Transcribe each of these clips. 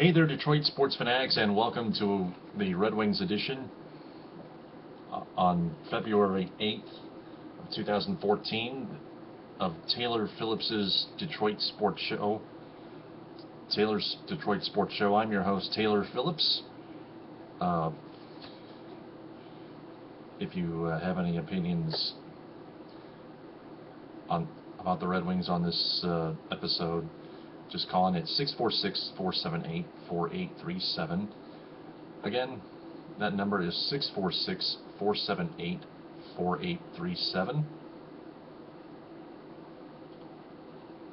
Hey there, Detroit sports fanatics, and welcome to the Red Wings edition on February 8th of 2014 of Taylor Phillips's Detroit Sports Show. Taylor's Detroit Sports Show. I'm your host, Taylor Phillips. If you have any opinions about the Red Wings on this episode, just call in at 646-478-4837. Again, that number is 646-478-4837.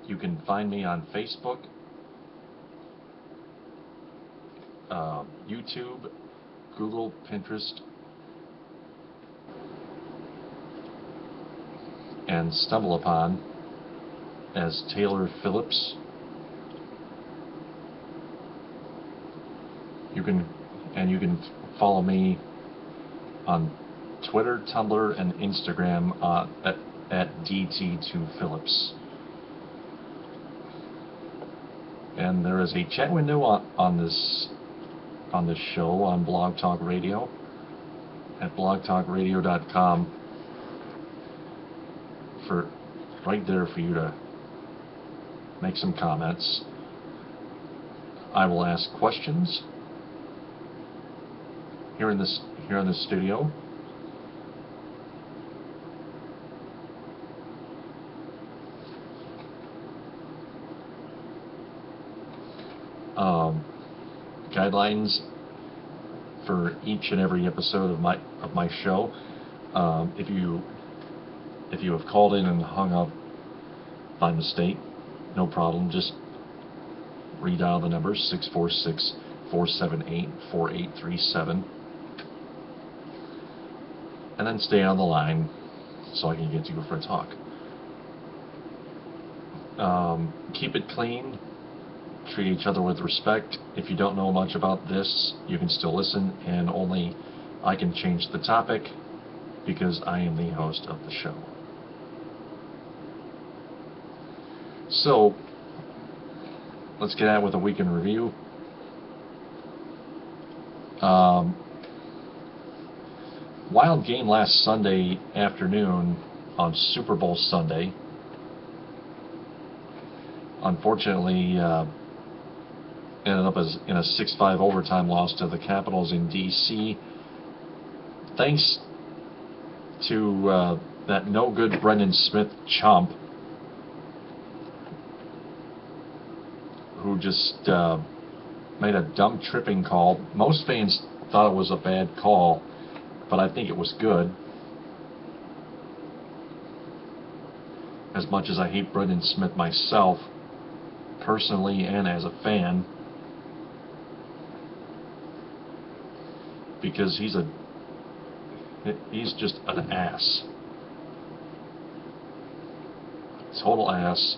You can find me on Facebook, YouTube, Google, Pinterest, and stumble upon as Taylor Phillips. You can follow me on Twitter, Tumblr, and Instagram at DT2Phillips. And there is a chat window on this show on Blog Talk Radio at blogtalkradio.com right there for you to make some comments. I will ask questions here in the studio. Guidelines for each and every episode of my show. If you have called in and hung up by mistake, no problem. Just redial the number 646-478-4837, and then stay on the line so I can get to you for a talk. Keep it clean. Treat each other with respect. If you don't know much about this, you can still listen, and only I can change the topic because I am the host of the show. So, let's get at it with a weekend review. Wild game last Sunday afternoon on Super Bowl Sunday. Unfortunately, ended up in a 6-5 overtime loss to the Capitals in D.C. Thanks to that no-good Brendan Smith chump who just made a dumb tripping call. Most fans thought it was a bad call, but I think it was good. As much as I hate Brendan Smith myself, personally and as a fan, because he's just an ass. Total ass.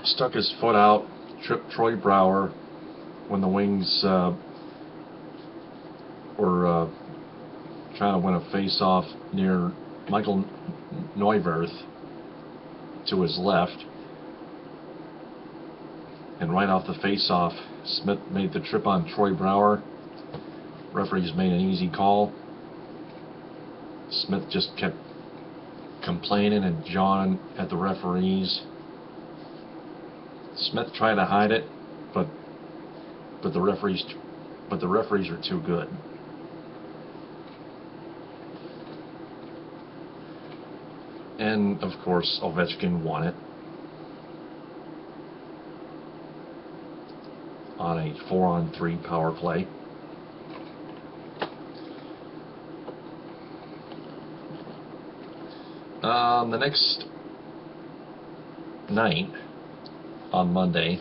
Stuck his foot out, tripped Troy Brouwer when the Wings were trying to win a face-off near Michael Neuwirth to his left. And right off the face-off, Smith made the trip on Troy Brouwer. Referees made an easy call. Smith just kept complaining and jawing at the referees. Smith tried to hide it, but the referees are too good. And of course, Ovechkin won it on a 4-on-3 power play. The next night, on Monday.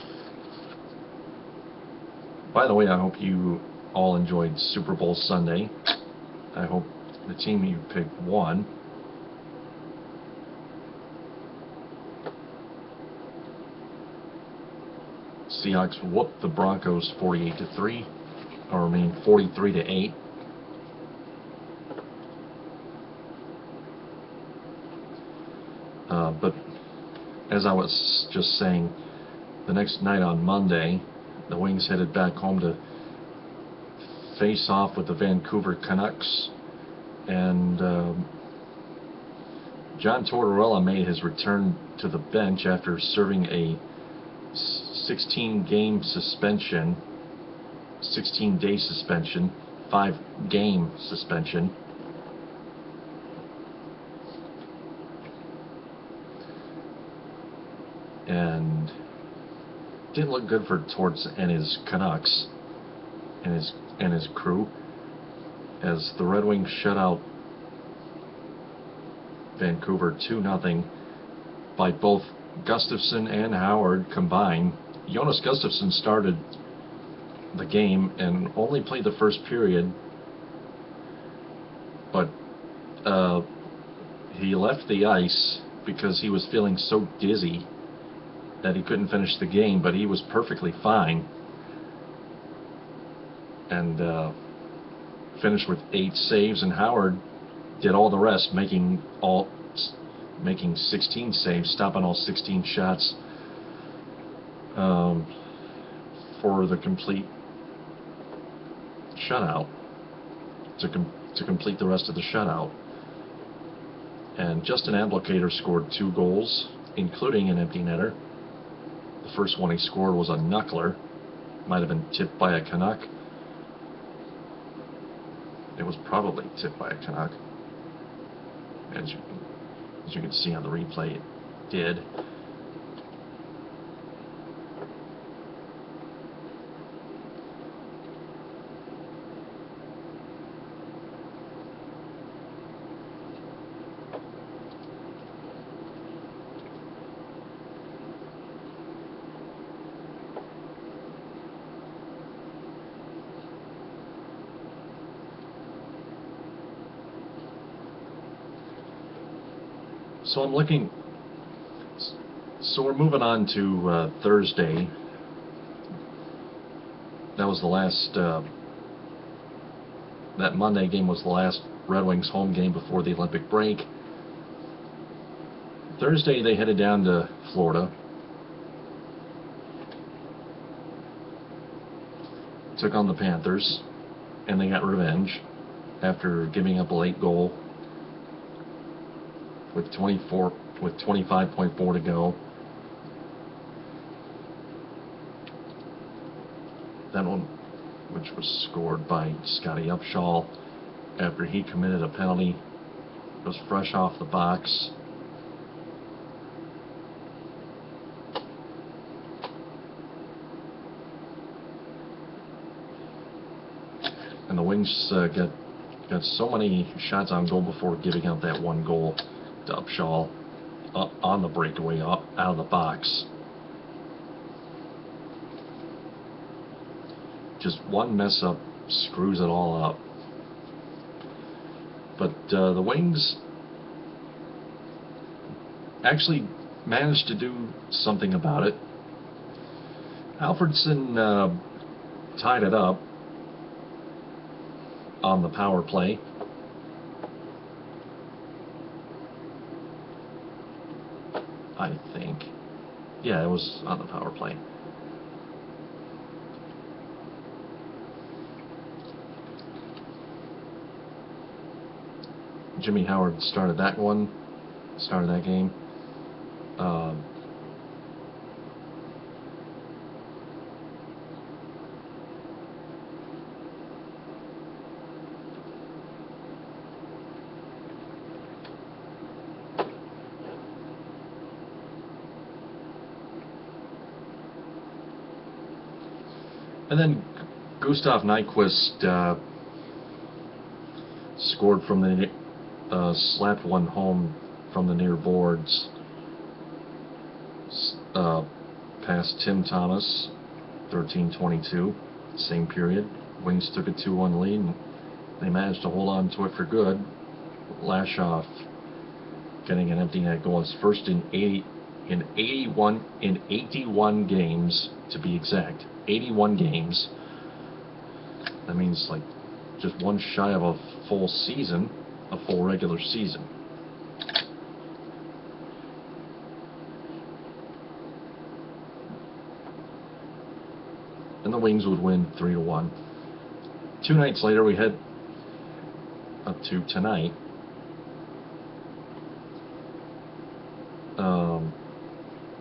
By the way, I hope you all enjoyed Super Bowl Sunday. I hope the team you picked won. Seahawks whooped the Broncos 48-3, or 43-8. as I was just saying, the next night on Monday, the Wings headed back home to face off with the Vancouver Canucks, and John Tortorella made his return to the bench after serving a 16-game suspension, 16-day suspension, 5-game suspension. And didn't look good for Torts and his Canucks and his crew, as the Red Wings shut out Vancouver 2-0 by both Gustafsson and Howard combined. Jonas Gustafsson started the game and only played the first period, but he left the ice because he was feeling so dizzy that he couldn't finish the game, but he was perfectly fine and finished with 8 saves, and Howard did all the rest, making 16 saves, stopping all 16 shots for the complete shutout, to complete the rest of the shutout. And Justin Abdelkader scored 2 goals, including an empty netter. The first one he scored was a knuckler, might have been tipped by a Canuck. It was probably tipped by a Canuck, as you can see on the replay, it did. So I'm looking. So we're moving on to Thursday. That was the last. That Monday game was the last Red Wings home game before the Olympic break. Thursday they headed down to Florida. Took on the Panthers, and they got revenge after giving up a late goal with 25.4 to go. That one, which was scored by Scotty Upshall after he committed a penalty, was fresh off the box. And the Wings got so many shots on goal before giving up that one goal to Upshall on the breakaway out of the box. Just one mess up screws it all up. But the Wings actually managed to do something about it. Alfredsson tied it up on the power play. I think. Yeah, it was on the power play. Jimmy Howard started that game. And then Gustav Nyquist scored from the slapped one home from the near boards past Tim Thomas, 13:22, same period. Wings took a 2-1 lead, and they managed to hold on to it for good. Lashoff getting an empty net goal, his first in 81 games, to be exact. 81 games. That means like just one shy of a full season, a full regular season. and the Wings would win 3-1. 2 nights later, we head up to tonight.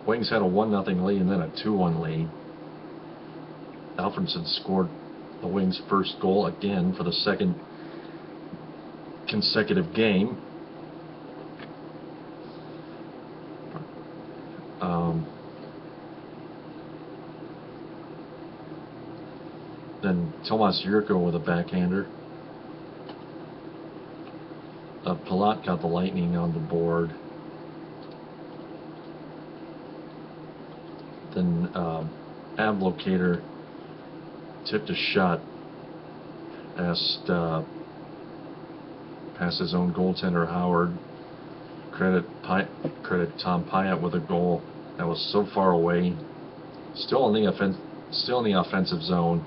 Wings had a 1-0 lead and then a 2-1 lead. Alfredson scored the Wings' first goal again for the second consecutive game. Then Tomas Jurko with a backhander. Palat got the Lightning on the board. Then Ablocator tipped a shot past his own goaltender Howard. Credit Tom Pyatt with a goal that was so far away, still in the offensive zone.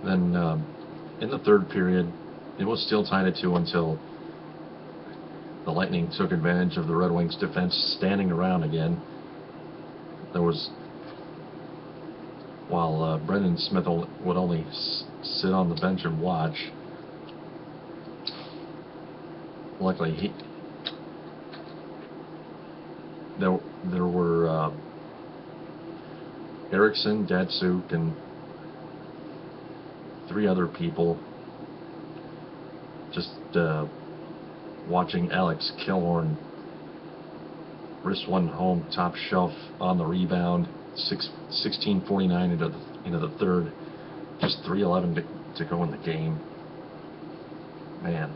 Then in the third period, it was still tied at 2 until the Lightning took advantage of the Red Wings defense standing around again. There was, while Brendan Smith would only sit on the bench and watch. Luckily, there were Eriksson, Datsuk, and 3 other people just watching Alex Killorn wrist one home top shelf on the rebound. 16:49 into the third, just 3:11 to go in the game. Man,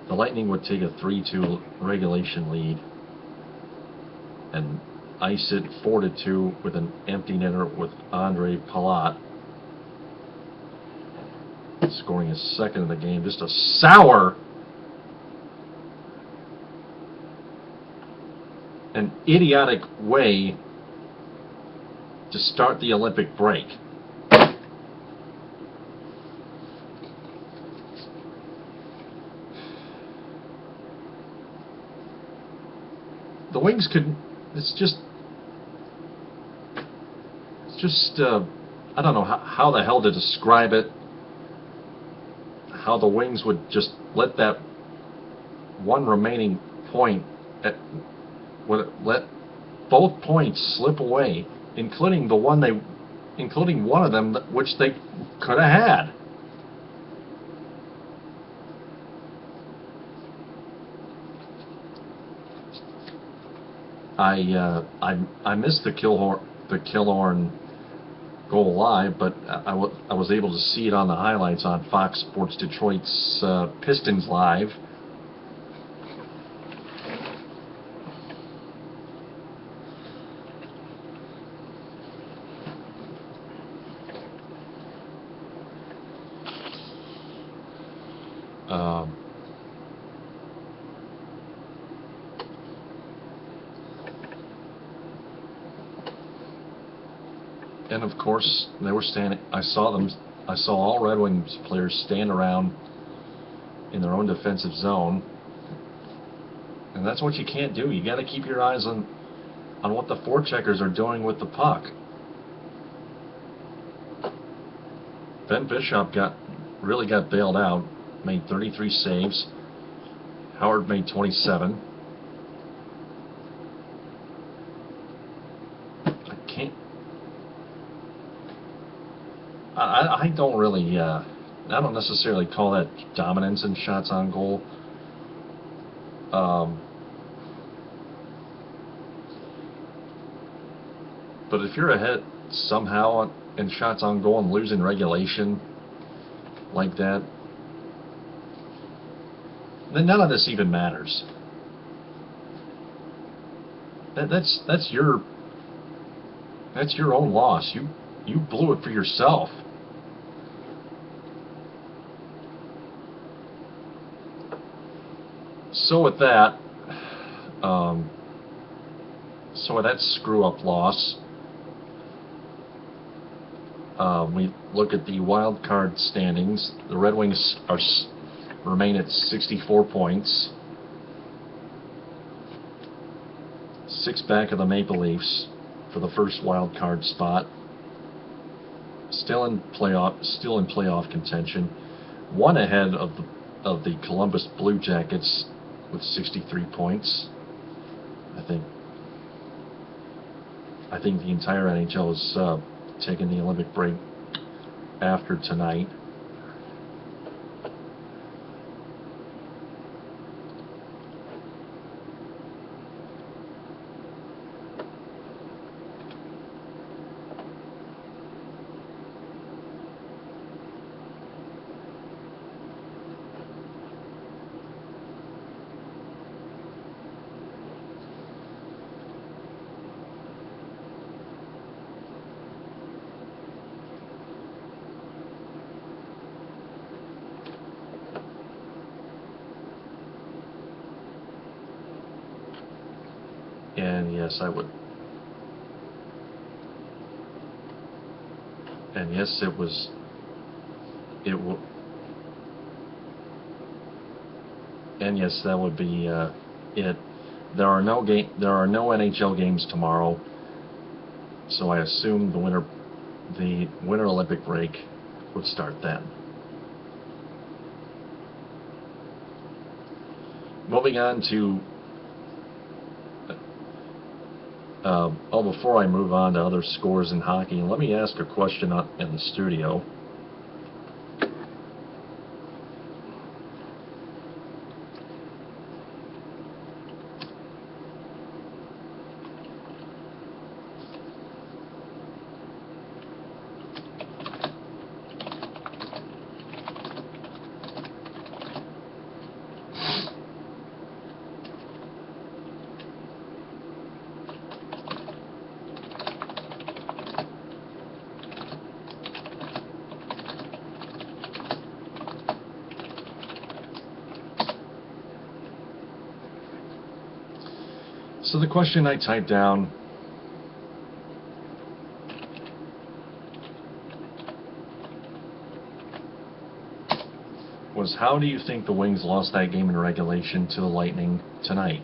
the Lightning would take a 3-2 regulation lead and ice it 4-2 with an empty netter with Andre Palat scoring his second of the game. Just a sour and idiotic way to start the Olympic break. The Wings could, it's just I don't know how the hell to describe it. How the Wings would just let that one remaining point, would let both points slip away, including one of them which they could have had. I missed the Killorn goal live, but I was able to see it on the highlights on Fox Sports Detroit's Pistons Live. And of course, they were standing. I saw all Red Wings players stand around in their own defensive zone, and that's what you can't do. You got to keep your eyes on what the forecheckers are doing with the puck. Ben Bishop really got bailed out. Made 33 saves. Howard made 27. I don't really, I don't necessarily call that dominance in shots on goal. But if you're ahead somehow in shots on goal and losing regulation like that, then none of this even matters. That's your own loss. You blew it for yourself. So with that, So with that screw-up loss, we look at the wild card standings. The Red Wings remain at 64 points, 6 back of the Maple Leafs for the first wild card spot. Still in playoff contention. 1 ahead of the Columbus Blue Jackets with 63 points. I think the entire NHL is taking the Olympic break after tonight. And yes, I would. And yes, it was. And yes, that would be it. There are no NHL games tomorrow, so I assume the Winter Olympic break would start then. Moving on to. Before I move on to other scores in hockey, let me ask a question in the studio. So the question I typed down was, how do you think the Wings lost that game in regulation to the Lightning tonight?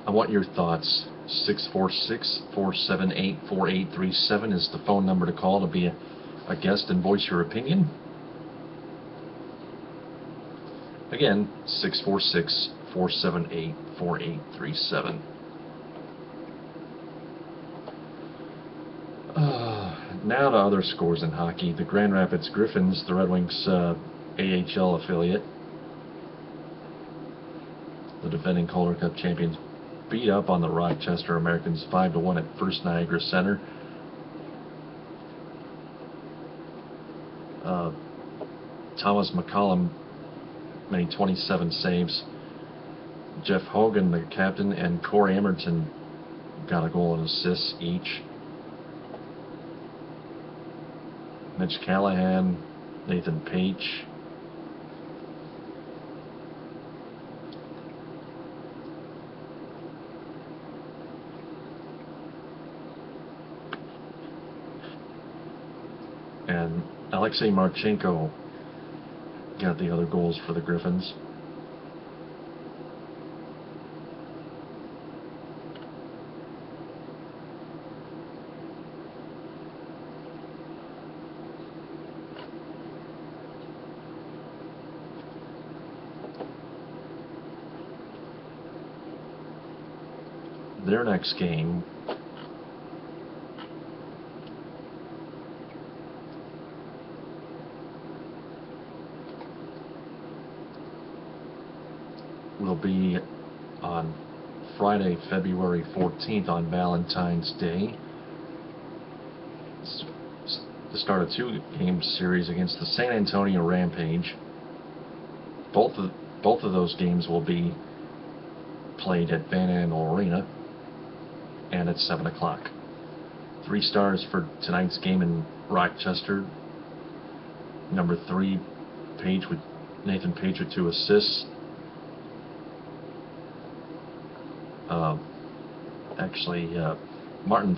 I want your thoughts. 646-478-4837 is the phone number to call to be a guest and voice your opinion. Again, 646-478-4837. Now to other scores in hockey. The Grand Rapids Griffins, the Red Wings AHL affiliate, the defending Calder Cup champions, beat up on the Rochester Americans 5-1 at First Niagara Center. Thomas McCollum made 27 saves. Jeff Hogan, the captain, and Corey Emerton got a goal and assists each. Mitch Callahan, Nathan Page, and Alexei Marchenko got the other goals for the Griffins. Their next game will be on Friday, February 14th, on Valentine's Day. It's the start of 2-game series against the San Antonio Rampage. both of those games will be played at Van Andel Arena, and at 7 o'clock. 3 stars for tonight's game in Rochester. Number 3, Nathan Page with 2 assists. Martin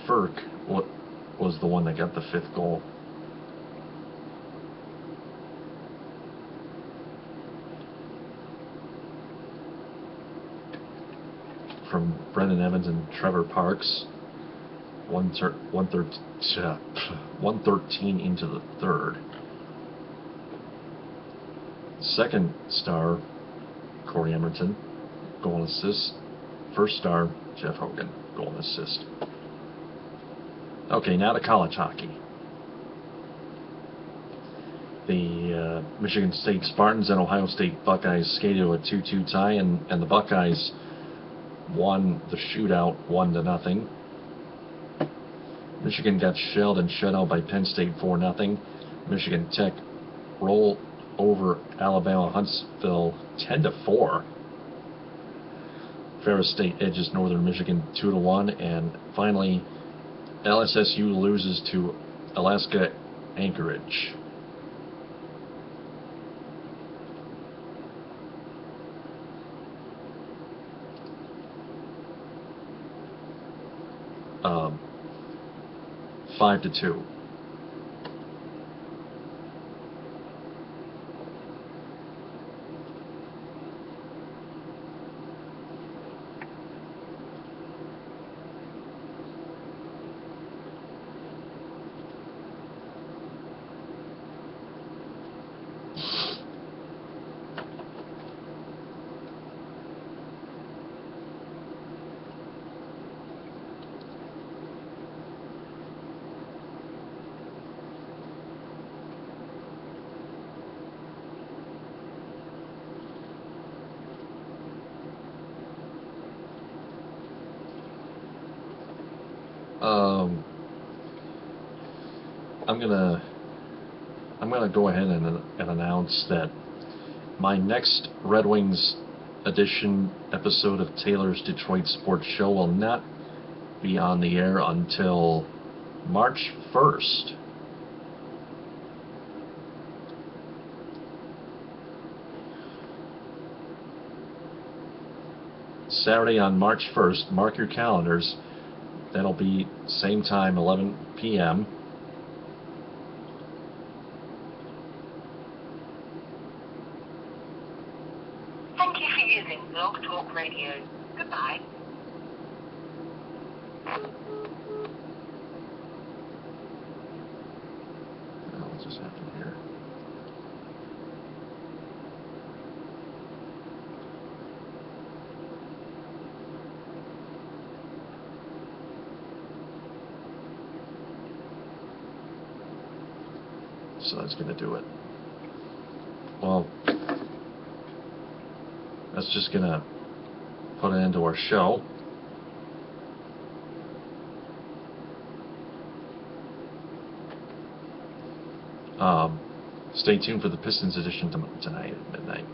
Firk was the one that got the 5th goal. From Brendan Evans and Trevor Parks. 113 into the 3rd. 2nd star, Corey Emerton, goal and assist. 1st star, Jeff Hogan, goal and assist. Okay, now to college hockey. The Michigan State Spartans and Ohio State Buckeyes skated to a 2-2 tie, and the Buckeyes won the shootout 1-0. Michigan got shelled and shut out by Penn State 4-0. Michigan Tech rolled over Alabama Huntsville 10-4. Ferris State edges Northern Michigan 2-1, and finally LSSU loses to Alaska Anchorage. Um, 5-2. I'm gonna go ahead and announce that my next Red Wings edition episode of Taylor's Detroit Sports Show will not be on the air until March 1st. Saturday on March 1st, mark your calendars. That'll be same time, 11 p.m. Thank you for using Blog Talk Radio. Goodbye. What just happened here? So that's going to do it. Well, that's just going to put it into our show. Stay tuned for the Pistons edition tonight at midnight.